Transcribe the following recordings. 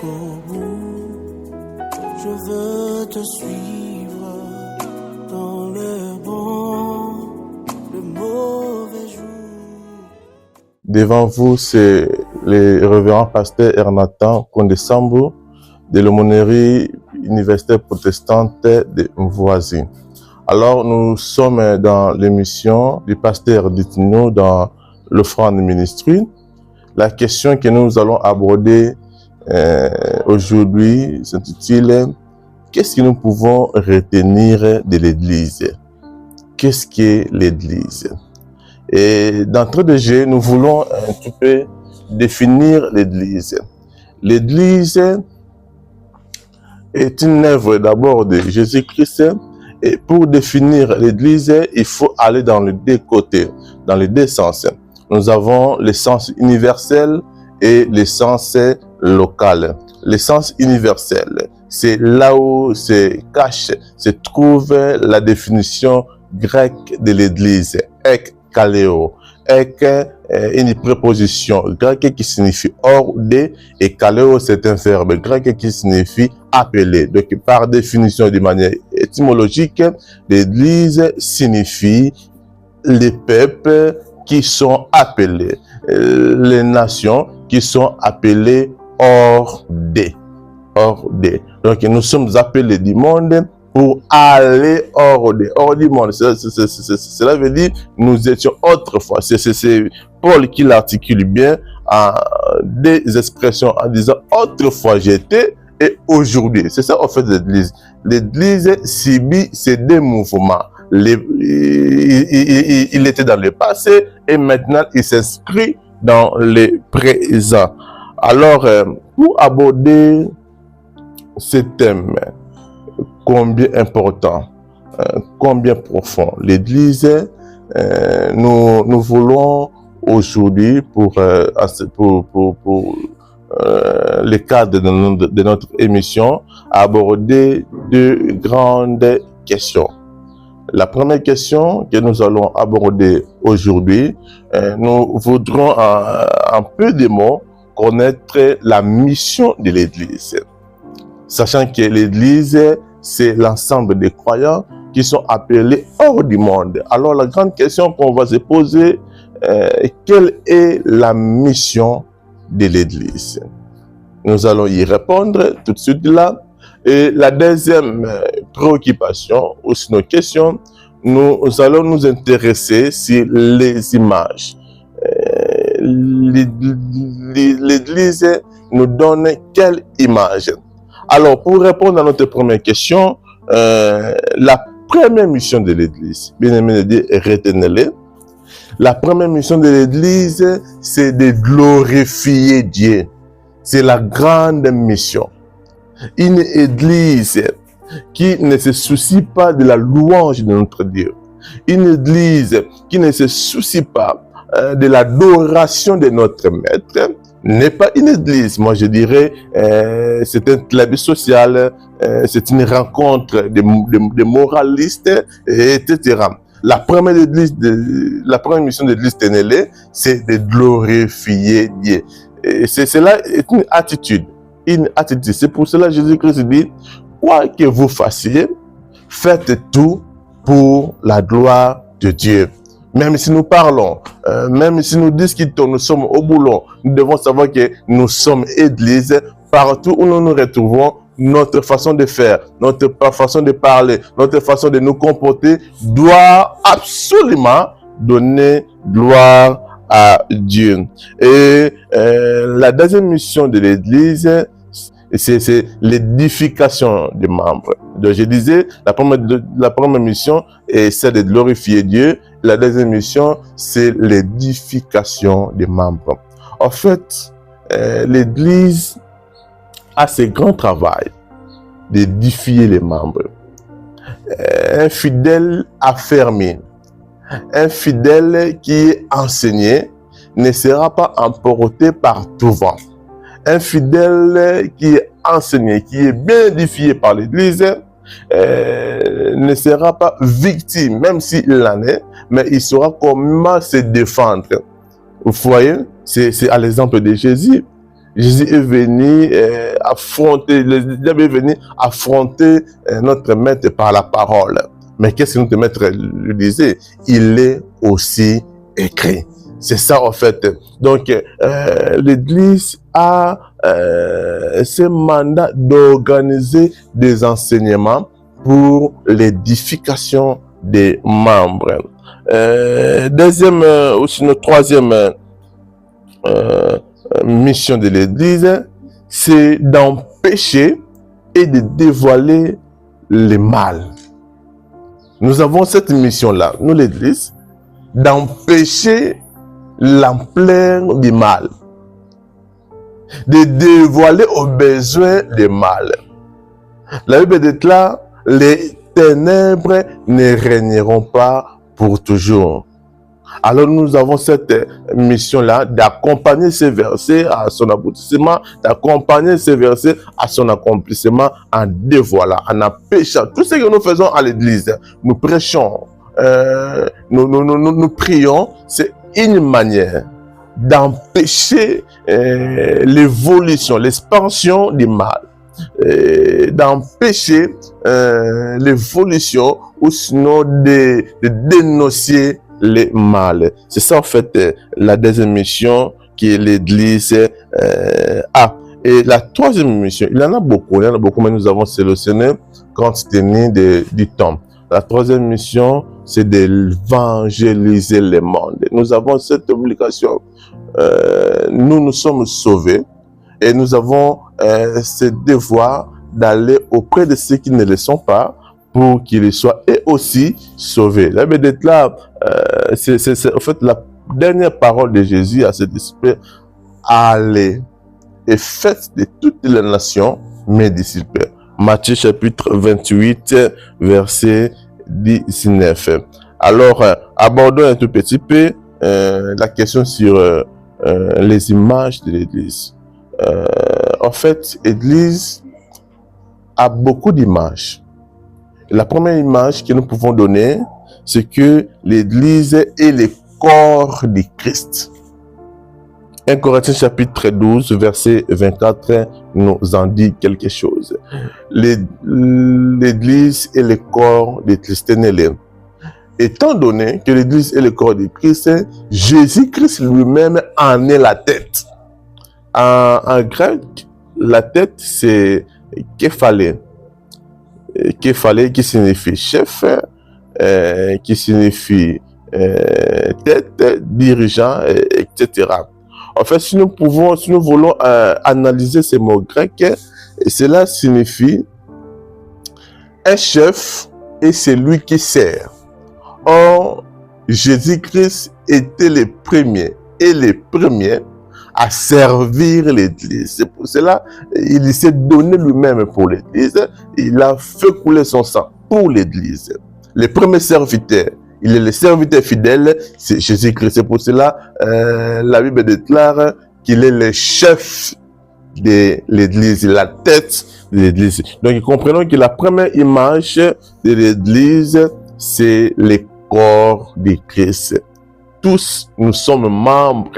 jusqu'au bout. Je veux te suivre dans le bon, le mauvais jour. Devant vous, c'est le révérend pasteur Ernathan Kondesambu de l'aumônerie universitaire protestante de Mvoisi. Alors, nous sommes dans l'émission du pasteur Ditino dans l'offrande ministry. La question que nous allons aborder aujourd'hui s'intitule « Qu'est-ce que nous pouvons retenir de l'Église ?» Qu'est-ce qu'est l'Église? Et d'entrée de jeu, nous voulons un petit peu définir l'Église. L'Église est une œuvre d'abord de Jésus-Christ. Et pour définir l'Église, il faut aller dans les deux côtés, dans les deux sens. Nous avons le sens universel et le sens local. Le sens universel, c'est là où se cache, se trouve la définition grecque de l'Église. Ek kaleo. Ek une préposition grecque qui signifie hors de, et kaleo c'est un verbe grec qui signifie appeler. Donc par définition, de manière étymologique, l'Église signifie les peuples qui sont appelés, les nations qui sont appelées hors de. Hors de. Donc nous sommes appelés du monde pour aller hors du monde. Cela veut dire nous étions autrefois. C'est Paul qui l'articule bien en des expressions en disant autrefois j'étais et aujourd'hui. C'est ça en fait l'Église. L'Église subit ces deux mouvements. Il était dans le passé et maintenant il s'inscrit dans le présent. Alors, pour aborder ce thème, combien important, combien profond, l'Église, nous voulons aujourd'hui pour le cadre de notre émission aborder deux grandes questions. La première question que nous allons aborder aujourd'hui, nous voudrons en peu de mots connaître la mission de l'Église. Sachant que l'Église, c'est l'ensemble des croyants qui sont appelés hors du monde. Alors la grande question qu'on va se poser, quelle est la mission de l'Église? Nous allons y répondre tout de suite là. Et la deuxième préoccupation, ou sinon question, nous allons nous intéresser sur les images. L'Église nous donne quelle image? Alors, pour répondre à notre première question, la première mission de l'Église, bien aimé, retenez-le. La première mission de l'Église, c'est de glorifier Dieu. C'est la grande mission. Une Église qui ne se soucie pas de la louange de notre Dieu. Une Église qui ne se soucie pas de l'adoration de notre Maître n'est pas une Église. Moi, je dirais, c'est un club social, c'est une rencontre de moralistes, etc. La première mission de l'Église Ténélé, c'est de glorifier Dieu. Cela est une attitude. C'est pour cela que Jésus-Christ dit, quoi que vous fassiez, faites tout pour la gloire de Dieu. Même si nous parlons, même si nous discutons, nous sommes au boulot, nous devons savoir que nous sommes Église. Partout où nous nous retrouvons, notre façon de faire, notre façon de parler, notre façon de nous comporter doit absolument donner gloire à Dieu. Et la deuxième mission de l'Église, c'est l'édification des membres. Donc je disais, la première mission est celle de glorifier Dieu. La deuxième mission, c'est l'édification des membres. En fait, l'Église a ce grand travail d'édifier les membres. Un fidèle affermi, un fidèle qui est enseigné ne sera pas emporté par tout vent. Un fidèle qui est enseigné, qui est bien édifié par l'Église, ne sera pas victime, même s'il en est, mais il saura comment se défendre. Vous voyez, c'est à l'exemple de Jésus. Jésus est venu affronter, le diable est venu affronter notre maître par la parole. Mais qu'est-ce que notre maître lui disait? Il est aussi écrit. C'est ça en fait. Donc l'Église a ce mandat d'organiser des enseignements pour l'édification des membres. Deuxième ou sinon troisième mission de l'Église, c'est d'empêcher et de dévoiler le mal. Nous avons cette mission-là, nous l'Église, d'empêcher l'ampleur du mal, de dévoiler aux besoins du mal. La Bible dit là, les ténèbres ne régneront pas pour toujours. Alors nous avons cette mission-là d'accompagner ces versets à son aboutissement, d'accompagner ces versets à son accomplissement en dévoilant, en empêchant. Tout ce que nous faisons à l'Église, nous prêchons, nous prions, c'est une manière d'empêcher l'évolution, l'expansion du mal, d'empêcher l'évolution ou sinon de dénoncer les mal. C'est ça en fait la deuxième mission que l'Église a. Et la troisième mission, il y en a beaucoup, mais nous avons sélectionné compte tenu du temps. La troisième mission, c'est d'évangéliser le monde. Nous avons cette obligation. Nous sommes sauvés et nous avons ce devoir d'aller auprès de ceux qui ne le sont pas pour qu'ils soient eux aussi sauvés. La Bible est là, c'est en fait la dernière parole de Jésus à ses disciples. Allez et faites de toutes les nations mes disciples. Matthieu chapitre 28, verset 19. Alors, abordons un tout petit peu la question sur les images de l'Église. En fait, l'Église a beaucoup d'images. La première image que nous pouvons donner, c'est que l'Église est le corps du Christ. 1 Corinthiens chapitre 12, verset 24 nous en dit quelque chose. L'Église est le corps de Christ. Étant donné que l'Église est le corps de Christ, Jésus-Christ lui-même en est la tête. En grec, la tête, c'est képhalé. Képhalé qui signifie chef, qui signifie tête, dirigeant, etc. En fait, si nous voulons analyser ces mots grecs, cela signifie un chef et celui qui sert. Or, Jésus-Christ était le premier et le premier à servir l'Église. C'est pour cela il s'est donné lui-même pour l'Église. Il a fait couler son sang pour l'Église. Le premier serviteur, il est le serviteur fidèle, c'est Jésus-Christ. C'est pour cela la Bible déclare qu'il est le chef de l'Église, la tête de l'Église. Donc, comprenons que la première image de l'Église, c'est le corps de Christ. Tous, nous sommes membres.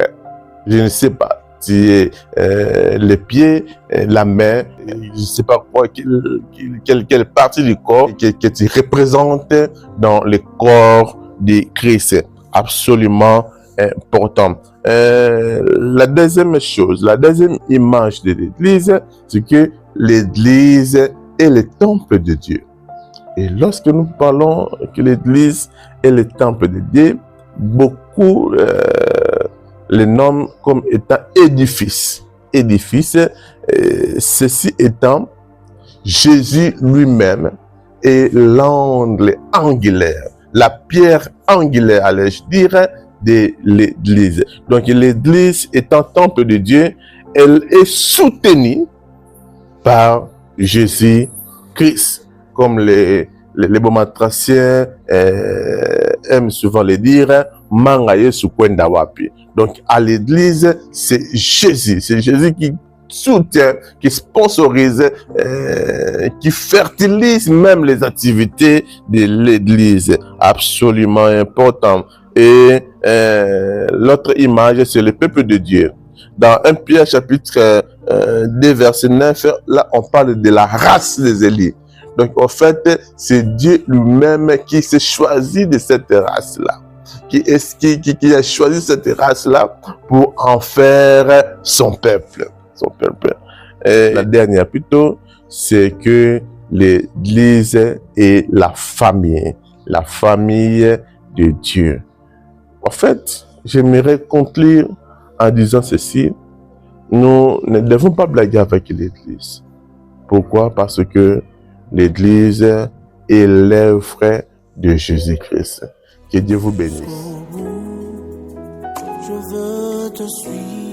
Je ne sais pas, si les pieds, la main, je ne sais pas quoi, quelle partie du corps que tu représentes dans le corps de Christ. Absolument important. La deuxième chose, la deuxième image de l'Église, c'est que l'Église est le temple de Dieu. Et lorsque nous parlons que l'Église est le temple de Dieu, beaucoup les nomment comme étant édifice. Édifice, ceci étant Jésus lui-même est l'angle angulaire, la pierre angulaire, allais-je dire, de l'Église. Donc l'Église étant temple de Dieu, elle est soutenue par Jésus-Christ, comme les bomatraciens aiment souvent le dire, mangaye sukwenda wapi. Donc à l'Église, c'est Jésus qui soutient, qui sponsorise, qui fertilise même les activités de l'Église. Absolument important. Et l'autre image, c'est le peuple de Dieu. Dans 1 Pierre chapitre 2 verset 9, là on parle de la race des élus. Donc en fait, c'est Dieu lui-même qui s'est choisi de cette race-là. Qui a choisi cette race-là pour en faire son peuple. Son peuple. Et la dernière plutôt, c'est que l'Église est la famille de Dieu. En fait, j'aimerais conclure en disant ceci. Nous ne devons pas blaguer avec l'Église. Pourquoi? Parce que l'Église est l'œuvre de Jésus-Christ. Que Dieu vous bénisse. Je veux te suivre.